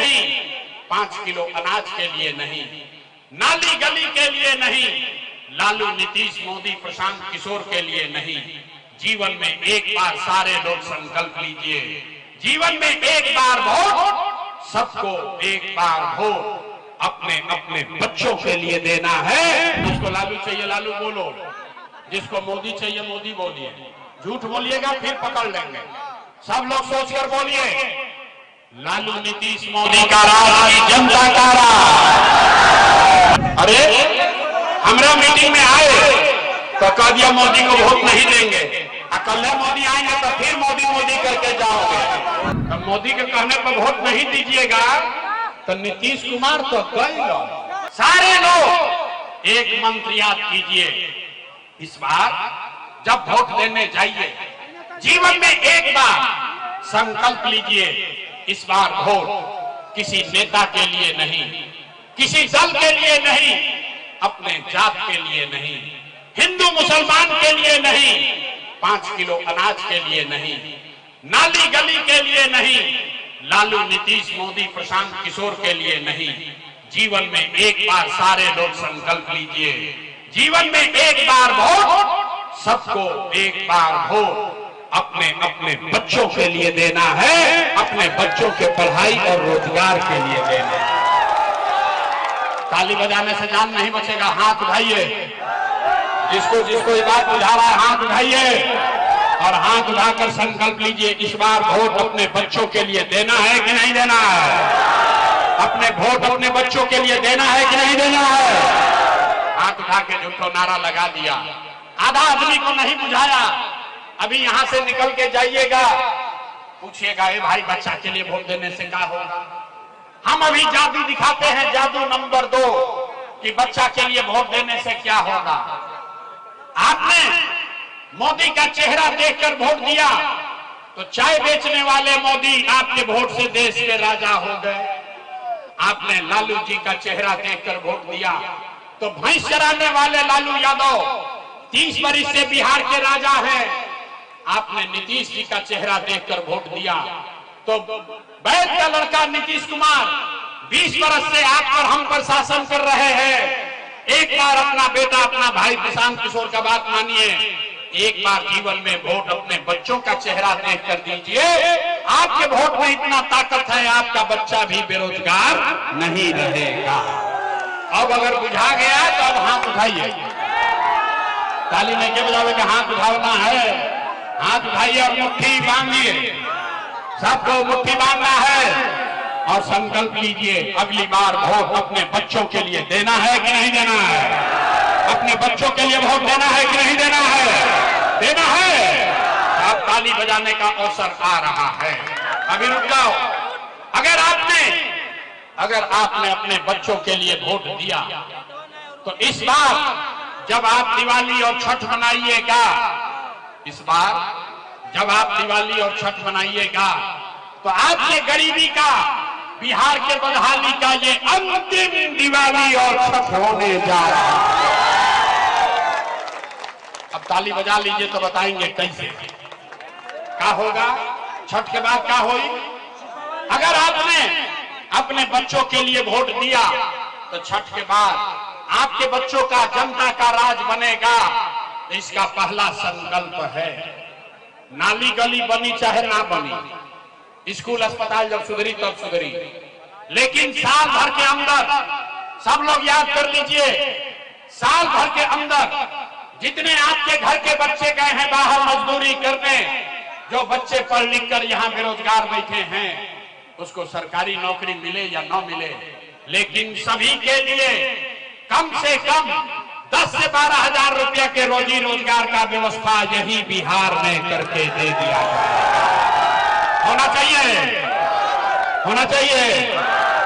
नहीं, 5 किलो अनाज के लिए नहीं, नाली गली के लिए नहीं, लालू नीतीश मोदी प्रशांत किशोर के लिए नहीं। जीवन में एक बार सारे लोग संकल्प लीजिए, जीवन में एक बार वोट, सबको एक बार वोट अपने अपने बच्चों के लिए देना है। जिसको लालू चाहिए लालू बोलो, जिसको मोदी चाहिए मोदी बोलिए। झूठ बोलिएगा फिर पकड़ लेंगे। सब लोग सोचकर बोलिए, लालू नीतीश मोदी का राज की जनता का राज। अरे हमरा मीटिंग में आए तो कह दिया मोदी को वोट नहीं देंगे, कल मोदी आएंगे तो फिर मोदी मोदी करके जाओगे। तो मोदी के कहने पर वोट नहीं दीजिएगा तो नीतीश कुमार तो गए लोग। सारे लोग एक मंत्र याद कीजिए, इस बार जब वोट देने जाइए जीवन में एक बार संकल्प लीजिए, इस बार वोट किसी नेता के लिए नहीं, किसी दल के लिए नहीं, अपने जात के लिए नहीं, हिंदू मुसलमान के लिए नहीं, 5 किलो अनाज के लिए नहीं, नाली गली के लिए नहीं, लालू नीतीश मोदी प्रशांत किशोर के लिए नहीं। जीवन में एक बार सारे लोग संकल्प लीजिए, जीवन में एक बार वोट, सबको एक बार वोट अपने अपने बच्चों के लिए देना है, अपने बच्चों के पढ़ाई और रोजगार के लिए देना है। ताली बजाने से जान नहीं बचेगा। हाथ उठाइए, जिसको जिसको ये बात बुझा रहा है हाथ उठाइए और हाथ उठाकर संकल्प लीजिए, इस बार वोट अपने बच्चों के लिए देना है कि नहीं देना है? अपने वोट अपने बच्चों के लिए देना है कि नहीं देना है? हाथ उठा के झूठो नारा लगा दिया, आधा आदमी को नहीं बुझाया। अभी यहां से निकल के जाइएगा, पूछिएगा ए भाई बच्चा के लिए वोट देने से क्या होगा? हम अभी जादू दिखाते हैं, जादू नंबर 2 कि बच्चा के लिए वोट देने से क्या होगा। आपने मोदी का चेहरा देखकर वोट दिया तो चाय बेचने वाले मोदी आपके वोट से देश के राजा हो गए। आपने लालू जी का चेहरा देखकर वोट दिया तो भैंस चराने वाले लालू यादव 30 वर्ष से बिहार के राजा हैं। आपने नीतीश जी का चेहरा देखकर वोट दिया तो बैद का लड़का नीतीश कुमार 20 वर्ष से आप पर हम पर शासन कर रहे हैं। एक बार अपना बेटा अपना भाई प्रशांत किशोर का बात मानिए, एक बार जीवन में वोट अपने बच्चों का चेहरा देख कर दीजिए। आपके वोट में इतना ताकत है, आपका बच्चा भी बेरोजगार नहीं रहेगा। अब अगर बुझा गया तो अब हाथ उठाइए, ताली नहीं के बजावे के हाथ उठाना है। हाथ उठाइए और मुट्ठी बांधिए, सबको मुट्ठी बांधना है और संकल्प लीजिए अगली बार वोट अपने बच्चों के लिए देना है कि नहीं देना है? अपने बच्चों के लिए वोट देना है कि नहीं देना है? देना है। अब ताली बजाने का अवसर आ रहा है, अभी रुक जाओ। अगर आपने अपने बच्चों के लिए वोट दिया तो इस बार जब आप दिवाली और छठ मनाइएगा, इस बार जब आप दिवाली और छठ मनाइएगा तो आपके गरीबी का, बिहार के बदहाली का ये अंतिम दिवाली और छठ होने जा रहा है। अब ताली बजा लीजिए तो बताएंगे कैसे क्या होगा, छठ के बाद क्या होगी। अगर आपने अपने बच्चों के लिए वोट दिया तो छठ के बाद आपके बच्चों का जनता का राज बनेगा। तो इसका पहला संकल्प है, नाली गली बनी चाहे ना बनी, स्कूल अस्पताल जब सुधरी तब सुधरी, लेकिन साल भर के अंदर, सब लोग याद कर लीजिए, साल भर के अंदर जितने आपके घर के बच्चे गए हैं बाहर मजदूरी करने, जो बच्चे पढ़ लिख कर यहाँ बेरोजगार बैठे हैं, उसको सरकारी नौकरी मिले या न मिले, लेकिन सभी के लिए कम से कम 10 से 12 हजार रुपया के रोजी रोजगार का व्यवस्था यही बिहार में करके दे दिया होना चाहिए, होना चाहिए।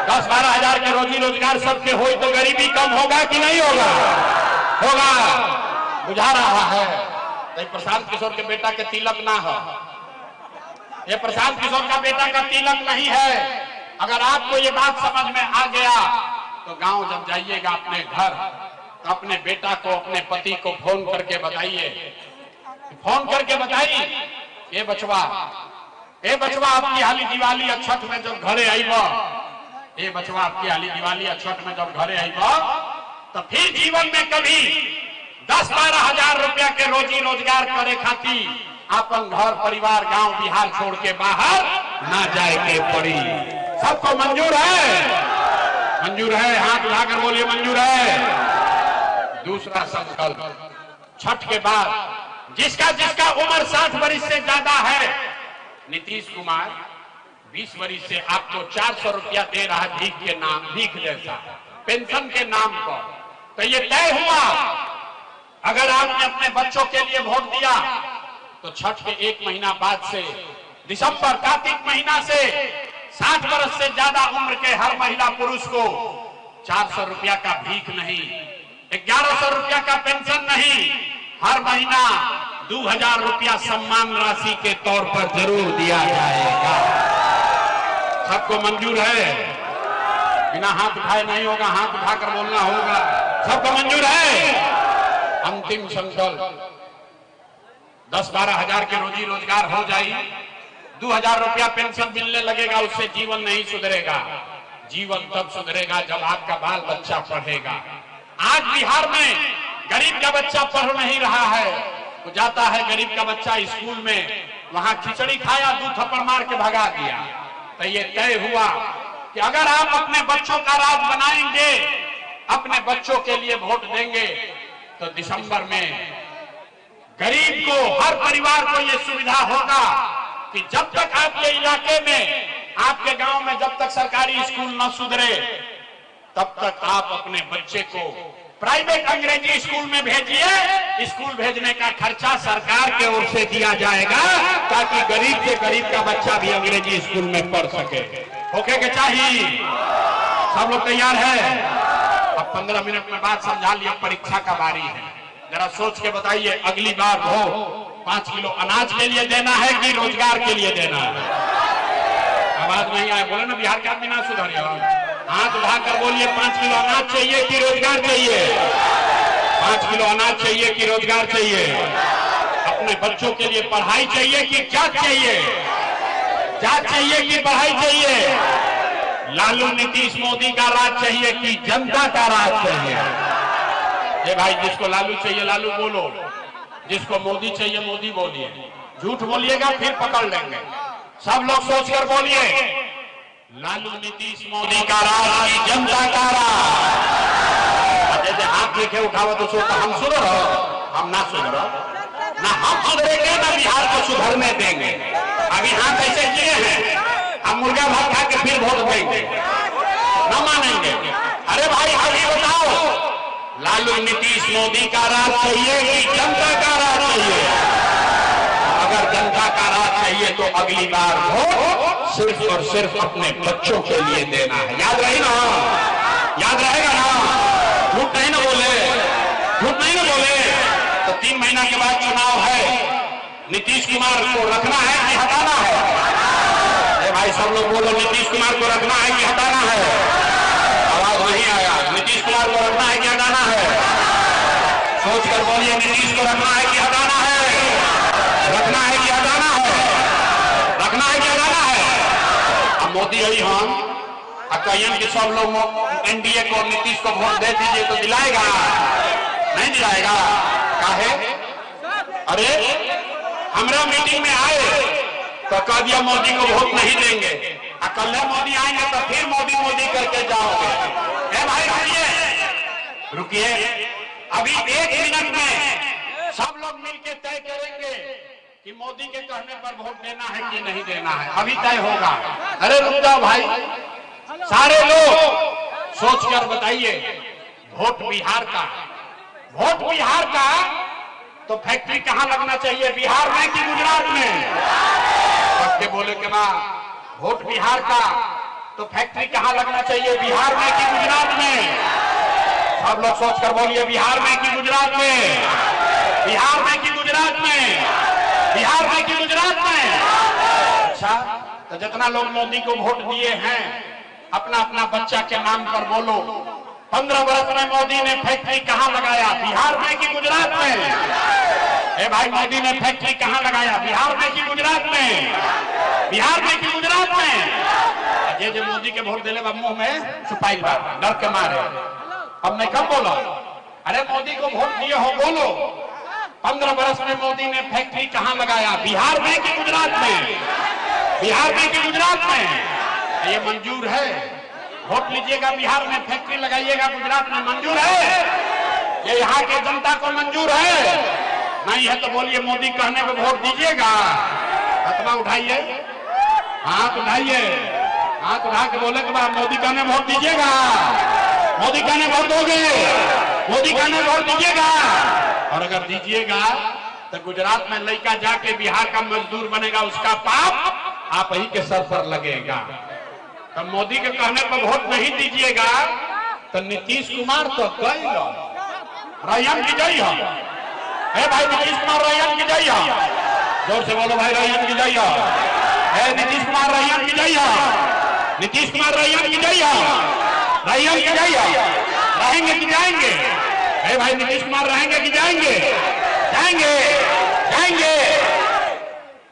10-12 हजार के रोजी रोजगार सबके हो तो गरीबी कम होगा कि नहीं होगा? होगा। बुझा रहा है तो प्रशांत किशोर के बेटा के तिलक ना हो, ये प्रशांत किशोर का बेटा का तिलक नहीं है। अगर आपको ये बात समझ में आ गया तो गांव जब जाइएगा अपने घर तो अपने बेटा को, अपने पति को फोन करके बताइए, फोन करके बताइए, ये बचवा आपकी हाली दिवाली और छठ में जब घरे आईब ये बचवा आपकी हाली दिवाली छठ में जब घरे आई तो फिर जीवन में कभी 10-12 हजार रुपया के रोजी रोजगार करे खाती अपन घर परिवार गांव बिहार छोड़ के बाहर ना जाए के पड़ी। सबको मंजूर है? मंजूर है? हाथ उठाकर बोलिए मंजूर है। दूसरा संकल्प, छठ के बाद जिसका जिसका उम्र 60 वर्ष से ज्यादा है, नीतीश कुमार 20 वर्ष से आपको 400 रुपया दे रहा है भीख के नाम, भीख जैसा पेंशन के नाम पर। तो ये तय हुआ अगर आपने अपने बच्चों के लिए वोट दिया तो छठ के 1 महीना बाद से दिसंबर कार्तिक महीना से 60 वर्ष से ज्यादा उम्र के हर महिला पुरुष को 400 रुपया का भीख नहीं, 1100 रुपया का पेंशन नहीं, हर महीना 2000 रुपया सम्मान राशि के तौर पर जरूर दिया जाएगा। सबको मंजूर है? बिना हाथ उठाए नहीं होगा, हाथ उठाकर बोलना होगा। सबको मंजूर है? अंतिम संकल्प, 10-12 हजार के रोजी रोजगार हो जाए, 2000 रुपया पेंशन मिलने लगेगा, उससे जीवन नहीं सुधरेगा। जीवन तब सुधरेगा जब आपका बाल बच्चा पढ़ेगा। आज बिहार में गरीब का बच्चा पढ़ नहीं रहा है, वो जाता है गरीब का बच्चा स्कूल में, वहां खिचड़ी खाया, 2 थप्पड़ मार के भगा दिया। तो ये तय हुआ कि अगर आप अपने बच्चों का राज बनाएंगे, अपने बच्चों के लिए वोट देंगे, तो दिसंबर में गरीब को, हर परिवार को यह सुविधा होगा कि जब तक आपके इलाके में, आपके गांव में जब तक सरकारी स्कूल न सुधरे, तब तक आप अपने बच्चे को प्राइवेट अंग्रेजी स्कूल में भेजिए। स्कूल भेजने का खर्चा सरकार के ओर से दिया जाएगा ताकि गरीब से गरीब का बच्चा भी अंग्रेजी स्कूल में पढ़ सके। ओके के चाहिए? सब लोग तैयार है? अब 15 मिनट में बात समझा लिया, परीक्षा का बारी है। जरा सोच के बताइए, अगली बार वोट 5 किलो अनाज के लिए देना है कि रोजगार के लिए देना है? आवाज नहीं आए, बोले ना बिहार के आदमी ना सुधरे। हाथ उठाकर बोलिए, 5 किलो अनाज चाहिए कि रोजगार चाहिए? 5 किलो अनाज चाहिए कि रोजगार चाहिए? अपने बच्चों के लिए पढ़ाई चाहिए कि जात चाहिए? जात चाहिए कि पढ़ाई चाहिए? लालू नीतीश मोदी का राज चाहिए कि जनता का राज चाहिए? ये भाई, जिसको लालू चाहिए लालू बोलो, जिसको मोदी चाहिए मोदी बोलिए। झूठ बोलिएगा फिर पकड़ लेंगे। सब लोग सोचकर बोलिए, लालू नीतीश मोदी का राज की जनता का राज। जैसे हाथ लेके उठावा तो सोचता हम सुधर, हम ना सुधर, ना हम सुधरेंगे ना बिहार को सुधरने देंगे। अभी हाथ ऐसे किए हैं, हम मुर्गा भात खा के फिर वोट देंगे, न मानेंगे। अरे भाई अभी बताओ, लालू नीतीश मोदी का राज चाहिए कि जनता का राज चाहिए? अगर जनता का राज चाहिए तो अगली बार वोट सिर्फ और सिर्फ अपने बच्चों के लिए देना है। याद रहे ना? याद रहेगा ना? झूठ नहीं ना बोले, झूठ नहीं ना बोले। तो 3 महीना के बाद चुनाव है, नीतीश कुमार को रखना है कि हटाना है? अरे भाई सब लोग बोलो, नीतीश कुमार को रखना है कि हटाना है? आवाज नहीं आया। नीतीश कुमार को रखना है कि हटाना है? सोच कर बोलिए, नीतीश को रखना है कि हटाना है? रखना है कि हटाना है? रखना है कि हटाना है? अब मोदी आई हम कहियन कि सब लोग एनडीए को, नीतीश को वोट दे दीजिए, तो दिलाएगा? नहीं दिलाएगा। काहे? अरे हमरा मीटिंग में आए तो कह दिया मोदी को वोट नहीं देंगे, कल मोदी आएंगे तो फिर मोदी मोदी करके जाओगे। ए भाई रुकिए, रुकिए, अभी 1 मिनट में सब लोग मिलकर तय करेंगे कि मोदी के कहने पर वोट देना है कि नहीं देना है। अभी तय होगा। अरे रुक जाओ भाई, सारे लोग सोचकर बताइए, वोट बिहार का, वोट बिहार का तो फैक्ट्री कहां लगना चाहिए, बिहार में कि गुजरात में? सबके बोले के बाद, वोट बिहार का तो फैक्ट्री कहां लगना चाहिए, बिहार में कि गुजरात में? सब लोग सोचकर बोलिए, बिहार में कि गुजरात में? बिहार में कि गुजरात में? बिहार में कि गुजरात में? अच्छा, तो जितना लोग मोदी को वोट दिए हैं, अपना अपना बच्चा के नाम पर बोलो, 15 वर्ष में मोदी ने फैक्ट्री कहां लगाया, बिहार में कि गुजरात में? ए भाई, मोदी ने फैक्ट्री कहां लगाया, बिहार में कि गुजरात में? बिहार में कि गुजरात में? ये जो मोदी के वोट देने मुंह में छुपाई बात डर के मारे। अब मैं कब बोला, अरे मोदी को वोट दिए हो बोलो। 15 वर्ष में मोदी ने फैक्ट्री कहां लगाया? बिहार में कि गुजरात में? बिहार में कि गुजरात में? ये मंजूर है? वोट लीजिएगा, बिहार में फैक्ट्री लगाइएगा, गुजरात में मंजूर है? ये यहाँ के जनता को मंजूर है? नहीं है तो बोलिए मोदी कहने पे वोट दीजिएगा। हाथ उठाइए, हाथ उठाइए, हाथ उठा के बोले के बाद मोदी कहने वोट दीजिएगा। मोदी कहने वोट दोगे? मोदी कहने वोट दीजिएगा। और अगर दीजिएगा तो गुजरात में लड़का जाके बिहार का मजदूर बनेगा, उसका पाप आप ही के सर पर लगेगा। तो मोदी के कहने पर वोट नहीं दीजिएगा तो नीतीश कुमार तो गई रैयन की जय हो। भाई नीतीश कुमार रैयन की जय हो। जोर से बोलो भाई, रैयन की जय हो। नीतीश कुमार रैयन की जय हो। नीतीश कुमार रैयन की जय हो। रैयन की जय हो। रहेंगे कि जाएंगे? भाई नीतीश कुमार रहेंगे कि जाएंगे? जाएंगे, जाएंगे।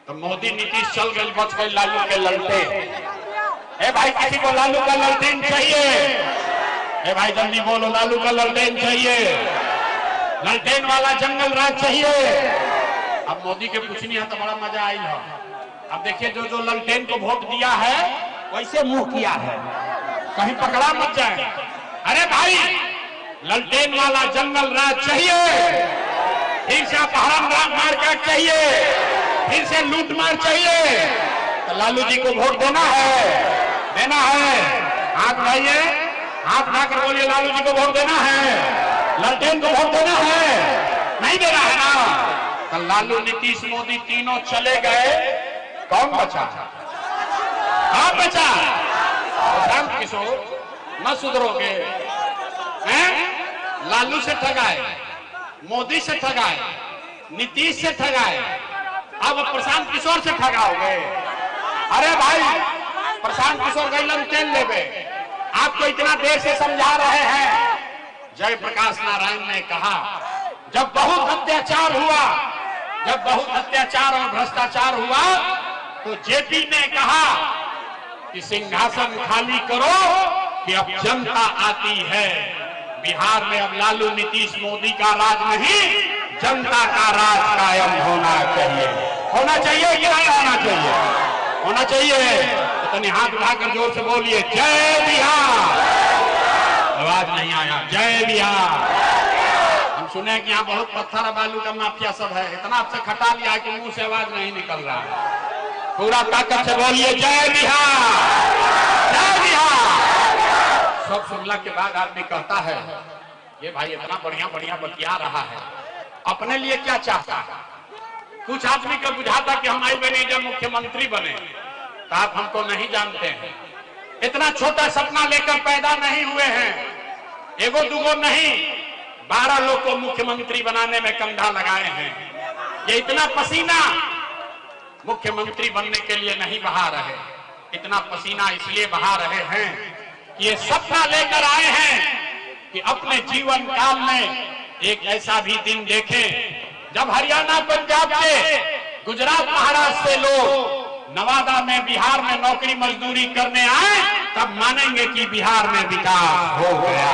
तो मोदी नीतीश चल गए, बच गए लालू के ललटेन। भाई किसी को लालू का ललटेन चाहिए? भाई जल्दी बोलो, लालू का ललटेन चाहिए? ललटेन वाला जंगल राज चाहिए? अब मोदी के पूछनी है तो बड़ा मजा आई है। अब देखिए जो जो ललटेन को वोट दिया है वैसे मुंह किया है, कहीं पकड़ा मत जाए। अरे भाई ललटेन वाला जंगल राज चाहिए, फिर से अपहरण मार काट चाहिए, फिर से लूट मार चाहिए, तो लालू जी को वोट देना है, देना है। हाथ उठाइए, हाथ उठाकर बोलिए लालू जी को वोट देना है, ललटेन को वोट देना है। नहीं देना है ना तो लालू नीतीश मोदी तीनों चले गए, कौन बचा? कौन बचा? प्रशांत किशोर न सुधरोगे हैं? लालू से ठगाए, मोदी से ठगाए, नीतीश से ठगाए, अब प्रशांत किशोर से ठगाओगे? अरे भाई प्रशांत किशोर गई ललटेन लेवे, आपको इतना देर से समझा रहे हैं। जयप्रकाश नारायण ने कहा जब बहुत अत्याचार हुआ, जब बहुत अत्याचार और भ्रष्टाचार हुआ तो जेपी ने कहा कि सिंहासन खाली करो कि अब जनता आती है। बिहार में अब लालू नीतीश मोदी का राज नहीं, जनता का राज कायम होना चाहिए। होना चाहिए कि नहीं होना चाहिए? होना चाहिए। तो तनी हाथ उठाकर जोर से बोलिए जय बिहार। आवाज नहीं आया, जय बिहार। हम सुने कि यहाँ बहुत पत्थर बालू का माफिया सब है, इतना आपसे खटा लिया कि मुंह से आवाज नहीं निकल रहा है। पूरा ताकत से बोलिए जय बिहार, जय बिहार। सब सुनने के बाद आदमी कहता है ये भाई इतना बढ़िया बढ़िया बतिया रहा है, अपने लिए क्या चाहता है? कुछ आदमी को बुझाता कि हम आई बने जब मुख्यमंत्री बने, तो आप हमको नहीं जानते हैं। इतना छोटा सपना लेकर पैदा नहीं हुए हैं, एगो दुगो नहीं 12 लोग को मुख्यमंत्री बनाने में कंधा लगाए हैं। ये इतना पसीना मुख्यमंत्री बनने के लिए नहीं बहा रहे, इतना पसीना इसलिए बहा रहे हैं कि ये सपना लेकर आए हैं कि अपने जीवन काल में एक ऐसा भी दिन देखें जब हरियाणा, पंजाब से, गुजरात, महाराष्ट्र से लोग नवादा में, बिहार में नौकरी मजदूरी करने आए, तब मानेंगे कि बिहार में विकास हो गया।